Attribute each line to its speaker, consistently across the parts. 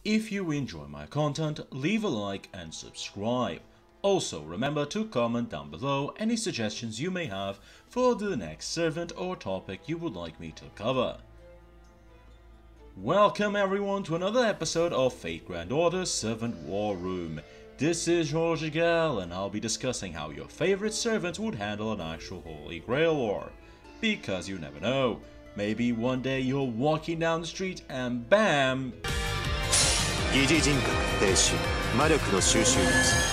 Speaker 1: If you enjoy my content, leave a like and subscribe. Also, remember to comment down below any suggestions you may have for the next servant or topic you would like me to cover. Welcome everyone to another episode of Fate Grand Order Servant War Room. This is Holy Grail and I'll be discussing how your favorite servants would handle an actual Holy Grail War. Because you never know, maybe one day you're walking down the street and BAM!
Speaker 2: 疑似人格停止魔力の収集率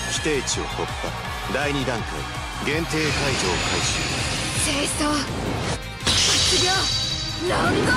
Speaker 2: 規定値を突破第2段階限定解除を開始
Speaker 3: 清掃発病乱合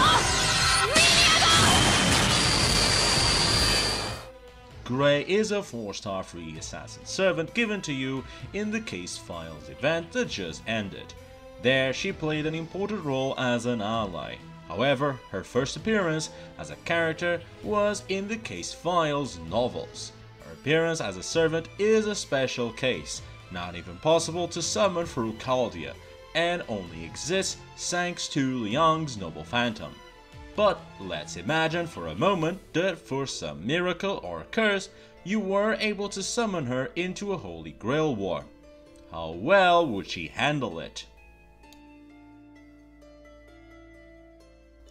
Speaker 1: Grey is a 4-star free assassin servant given to you in the Case Files event that just ended. There she played an important role as an ally. However, her first appearance as a character was in the Case Files novels. Her appearance as a servant is a special case, not even possible to summon through Chaldea, and only exists thanks to Liang's Noble Phantom. But let's imagine for a moment that for some miracle or curse, you were able to summon her into a Holy Grail War. How well would she handle it?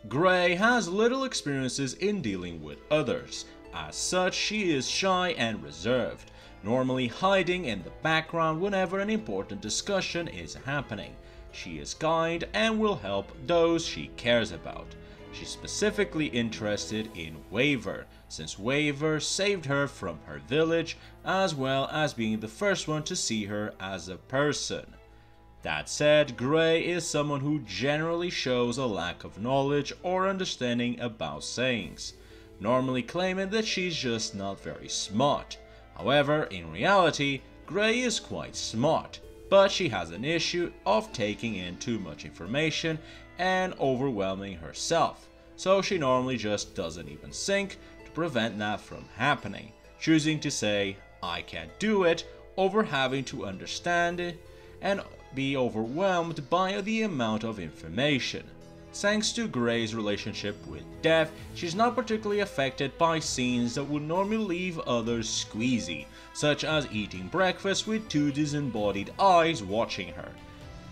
Speaker 1: Grey has little experiences in dealing with others. As such, she is shy and reserved, normally hiding in the background whenever an important discussion is happening. She is kind and will help those she cares about. She's specifically interested in Waver, since Waver saved her from her village, as well as being the first one to see her as a person. That said, Grey is someone who generally shows a lack of knowledge or understanding about sayings, normally claiming that she's just not very smart. However, in reality, Grey is quite smart, but she has an issue of taking in too much information and overwhelming herself, so she normally just doesn't even think to prevent that from happening, choosing to say, "I can't do it," over having to understand it and be overwhelmed by the amount of information. Thanks to Grey's relationship with death, she's not particularly affected by scenes that would normally leave others squeezy, such as eating breakfast with two disembodied eyes watching her.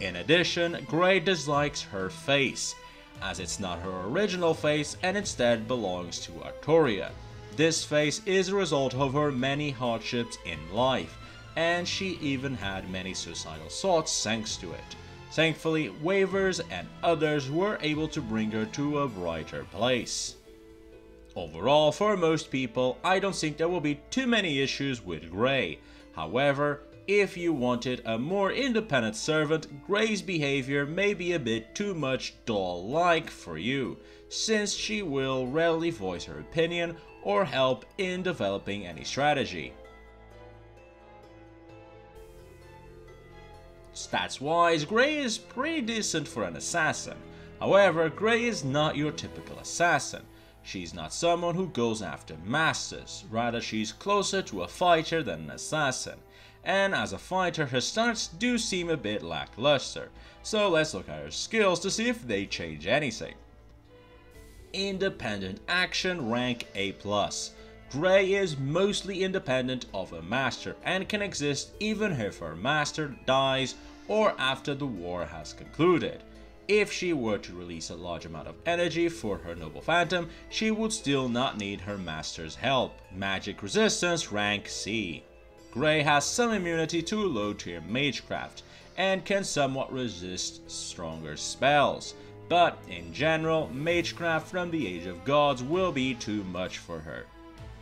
Speaker 1: In addition, Grey dislikes her face, as it's not her original face and instead belongs to Artoria. This face is a result of her many hardships in life, and she even had many suicidal thoughts thanks to it. Thankfully, Wavers and others were able to bring her to a brighter place. Overall, for most people, I don't think there will be too many issues with Grey. However, if you wanted a more independent servant, Grey's behavior may be a bit too much doll-like for you, since she will rarely voice her opinion or help in developing any strategy. Stats-wise, Grey is pretty decent for an assassin. However, Grey is not your typical assassin. She's not someone who goes after masters, rather she's closer to a fighter than an assassin. And as a fighter, her stats do seem a bit lackluster, so let's look at her skills to see if they change anything. Independent action, rank A+. Grey is mostly independent of a master and can exist even if her master dies or after the war has concluded. If she were to release a large amount of energy for her Noble Phantom, she would still not need her master's help. Magic resistance, rank C. Grey has some immunity to low-tier magecraft and can somewhat resist stronger spells, but in general, magecraft from the Age of Gods will be too much for her.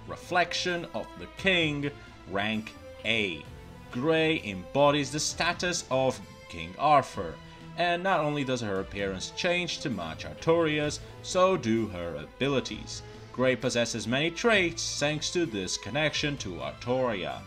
Speaker 1: Reflection of the King, rank A. Grey embodies the status of King Arthur, and not only does her appearance change to match Artoria's, so do her abilities. Grey possesses many traits thanks to this connection to Artoria.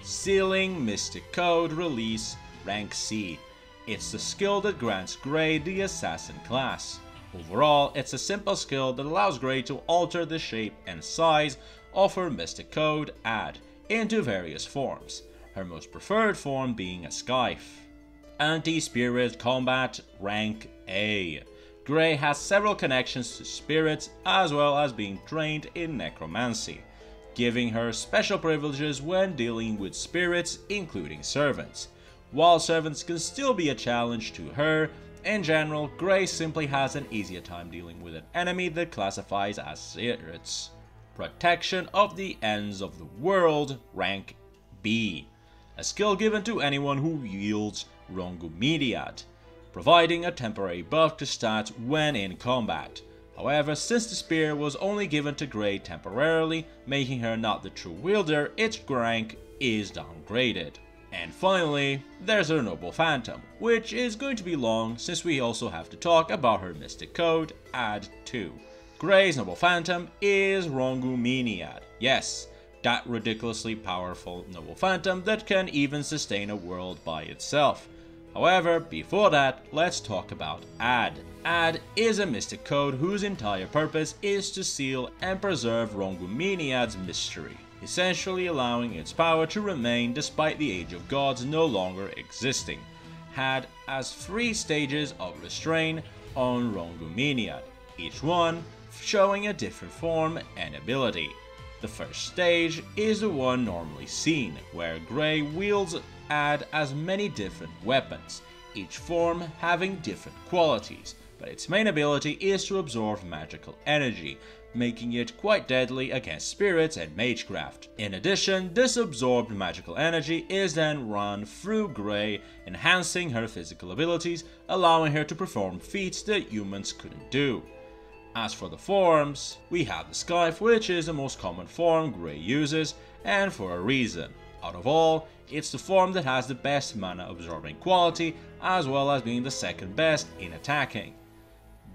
Speaker 1: Sealing Mystic Code release, rank C. It's the skill that grants Grey the assassin class. Overall, it's a simple skill that allows Grey to alter the shape and size of her Mystic Code add into various forms, her most preferred form being a scythe. Anti-Spirit Combat, rank A. Grey has several connections to spirits as well as being trained in necromancy. giving her special privileges when dealing with spirits, including servants. While servants can still be a challenge to her, in general, Grey simply has an easier time dealing with an enemy that classifies as spirits. Protection of the Ends of the World, rank B. A skill given to anyone who wields Ronguminiad, providing a temporary buff to stats when in combat. However, since the spear was only given to Grey temporarily, making her not the true wielder, its rank is downgraded. And finally, there's her Noble Phantom, which is going to be long since we also have to talk about her Mystic Code, Add 2. Grey's Noble Phantom is Ronguminiad. Yes, that ridiculously powerful Noble Phantom that can even sustain a world by itself. However, before that, let's talk about Add. Add is a mystic code whose entire purpose is to seal and preserve Ronguminiad's mystery, essentially allowing its power to remain despite the Age of Gods no longer existing. Had has 3 stages of restraint on Ronguminiad, each one showing a different form and ability. The first stage is the one normally seen, where Grey wields Add as many different weapons, each form having different qualities, but its main ability is to absorb magical energy, making it quite deadly against spirits and magecraft. In addition, this absorbed magical energy is then run through Grey, enhancing her physical abilities, allowing her to perform feats that humans couldn't do. As for the forms, we have the Scythe, which is the most common form Grey uses, and for a reason. Out of all, it's the form that has the best mana absorbing quality, as well as being the second best in attacking.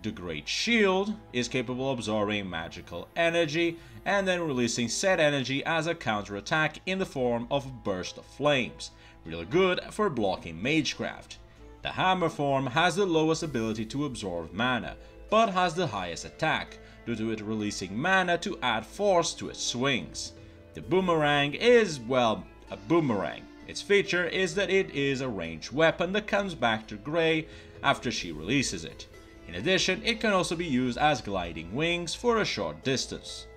Speaker 1: The Great Shield is capable of absorbing magical energy and then releasing said energy as a counterattack in the form of a burst of flames, really good for blocking magecraft. The Hammer form has the lowest ability to absorb mana, but has the highest attack, due to it releasing mana to add force to its swings. The Boomerang is, well, a boomerang. Its feature is that it is a ranged weapon that comes back to Grey after she releases it. In addition, it can also be used as gliding wings for a short distance.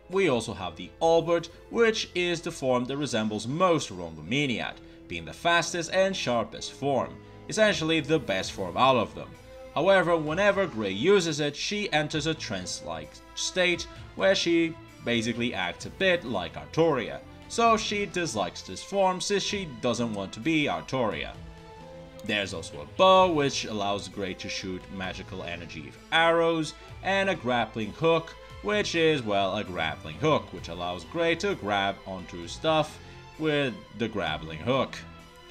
Speaker 1: We also have the Albert, which is the form that resembles most Ronguminiad, being the fastest and sharpest form, essentially the best form out of them. However, whenever Grey uses it, she enters a trance-like state where she basically acts a bit like Artoria, so she dislikes this form since she doesn't want to be Artoria. There's also a bow, which allows Grey to shoot magical energy arrows, and a grappling hook, which is, well, a grappling hook, which allows Grey to grab onto stuff with the grappling hook.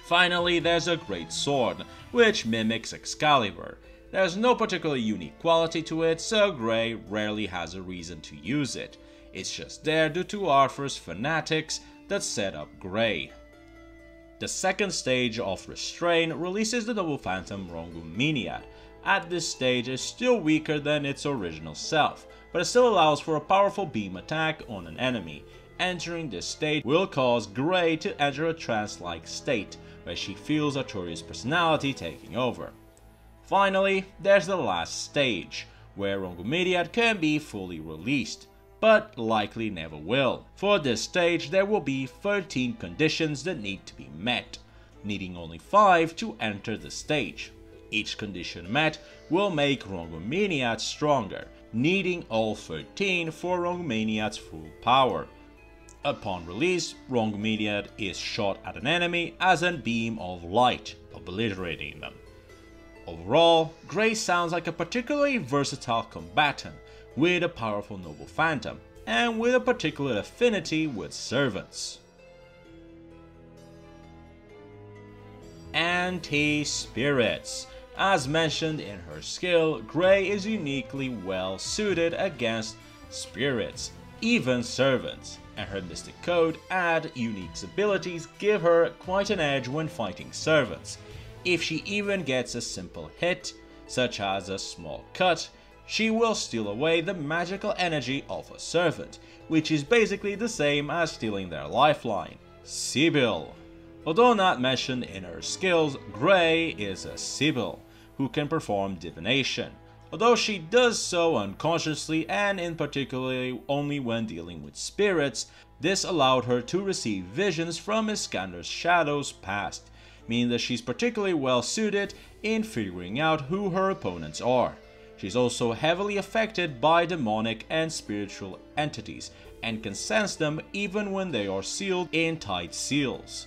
Speaker 1: Finally, there's a great sword, which mimics Excalibur. There's no particular unique quality to it, so Grey rarely has a reason to use it. It's just there due to Arthur's fanatics that set up Grey. The second stage of Restrain releases the Noble Phantom Ronguminiad. At this stage, it's still weaker than its original self, but it still allows for a powerful beam attack on an enemy. Entering this stage will cause Grey to enter a trance-like state, where she feels Artoria's personality taking over. Finally, there's the last stage, where Ronguminiad can be fully released, but likely never will. For this stage, there will be 13 conditions that need to be met, needing only 5 to enter the stage. Each condition met will make Ronguminiad stronger, needing all 13 for Ronguminiad's full power. Upon release, Ronguminiad is shot at an enemy as a beam of light, obliterating them. Overall, Grey sounds like a particularly versatile combatant, with a powerful Noble Phantom, and with a particular affinity with servants. Anti-spirits. As mentioned in her skill, Grey is uniquely well suited against spirits, even servants, and her Mystic Code Add unique abilities give her quite an edge when fighting servants. If she even gets a simple hit, such as a small cut, she will steal away the magical energy of a servant, which is basically the same as stealing their lifeline. Sibyl. Although not mentioned in her skills, Grey is a Sibyl, who can perform divination. although she does so unconsciously and in particular only when dealing with spirits. This allowed her to receive visions from Iskander's shadows past, meaning that she's particularly well suited in figuring out who her opponents are. She's also heavily affected by demonic and spiritual entities and can sense them even when they are sealed in tight seals,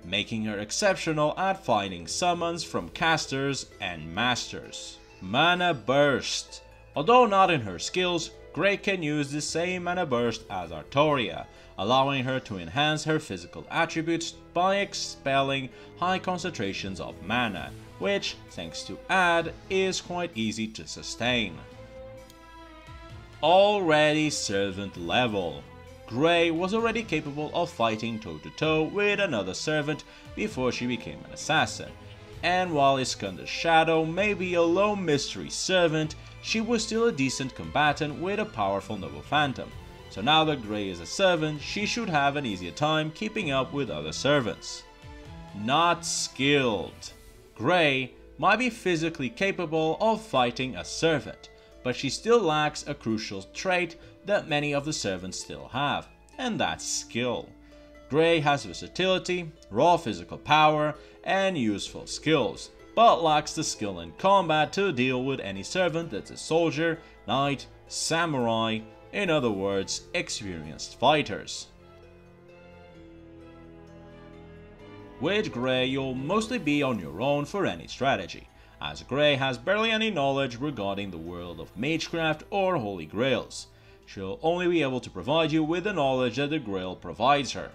Speaker 1: making her exceptional at finding summons from casters and masters. Mana Burst. Although not in her skills, Grey can use the same Mana Burst as Artoria, allowing her to enhance her physical attributes by expelling high concentrations of mana, which, thanks to Ad, is quite easy to sustain. Already servant level. Grey was already capable of fighting toe-to-toe with another servant before she became an assassin, and while Iskander's shadow may be a low mystery servant, she was still a decent combatant with a powerful noble phantom. So now that Grey is a servant, she should have an easier time keeping up with other servants. Not skilled. Grey might be physically capable of fighting a servant, but she still lacks a crucial trait that many of the servants still have, and that's skill. Grey has versatility, raw physical power, and useful skills, but lacks the skill in combat to deal with any servant that's a soldier, knight, samurai, in other words, experienced fighters. With Grey, you'll mostly be on your own for any strategy, as Grey has barely any knowledge regarding the world of magecraft or holy grails. She'll only be able to provide you with the knowledge that the grail provides her.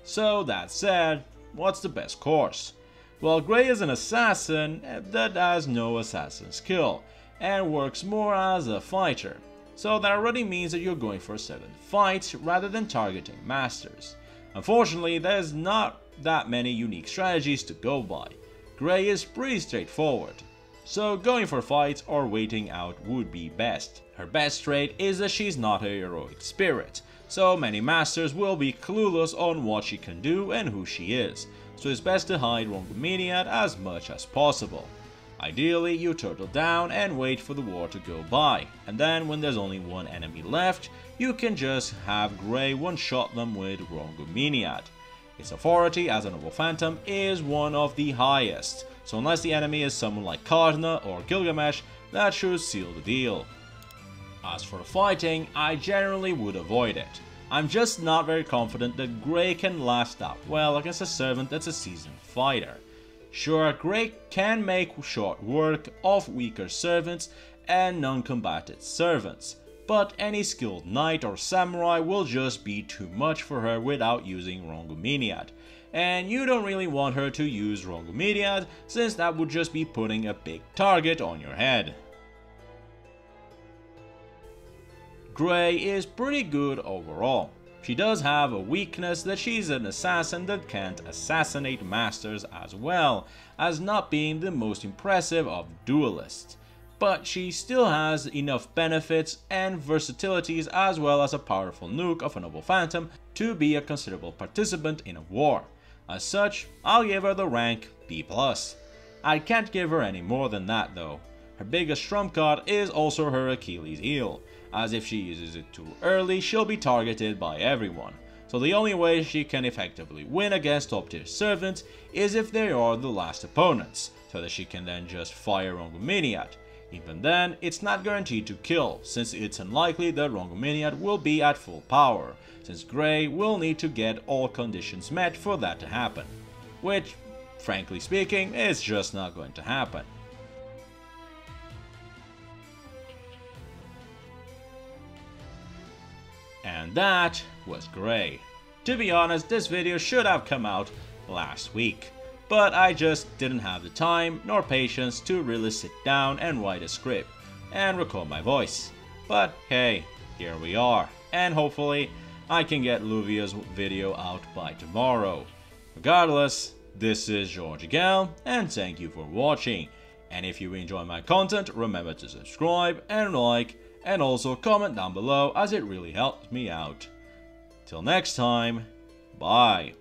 Speaker 1: So that said, what's the best course? Well, Grey is an assassin that has no assassin skill, and works more as a fighter, so that already means that you're going for certain fights rather than targeting masters. Unfortunately, there's not that many unique strategies to go by. Grey is pretty straightforward, so going for fights or waiting out would be best. Her best trait is that she's not a heroic spirit, so many masters will be clueless on what she can do and who she is, so it's best to hide Rongomeniad as much as possible. Ideally, you turtle down and wait for the war to go by, and then when there's only one enemy left, you can just have Grey one-shot them with Rongomeniad. Its authority as a noble phantom is one of the highest, so unless the enemy is someone like Karna or Gilgamesh, that should seal the deal. As for fighting, I generally would avoid it. I'm just not very confident that Grey can last that well against a servant that's a seasoned fighter. Sure, Grey can make short work of weaker servants and non-combatant servants, but any skilled knight or samurai will just be too much for her without using Rongomeniad, and you don't really want her to use Rongomeniad since that would just be putting a big target on your head. Grey is pretty good overall. She does have a weakness that she's an assassin that can't assassinate masters as well as not being the most impressive of duelists. But she still has enough benefits and versatilities as well as a powerful nuke of a noble phantom to be a considerable participant in a war. As such, I'll give her the rank B+. I can't give her any more than that though. Her biggest trump card is also her Achilles heel, as if she uses it too early, she'll be targeted by everyone. So the only way she can effectively win against top tier servants is if they are the last opponents, so that she can then just fire Rongomeniad. Even then, it's not guaranteed to kill, since it's unlikely that Rongomeniad will be at full power, since Grey will need to get all conditions met for that to happen. Which, frankly speaking, is just not going to happen. And that was Grey. To be honest, this video should have come out last week, but I just didn't have the time nor patience to really sit down and write a script and record my voice. But hey, here we are, and hopefully I can get Luvia's video out by tomorrow. Regardless, this is George again, and thank you for watching. And if you enjoy my content, remember to subscribe and like, and also comment down below as it really helps me out. Till next time, bye.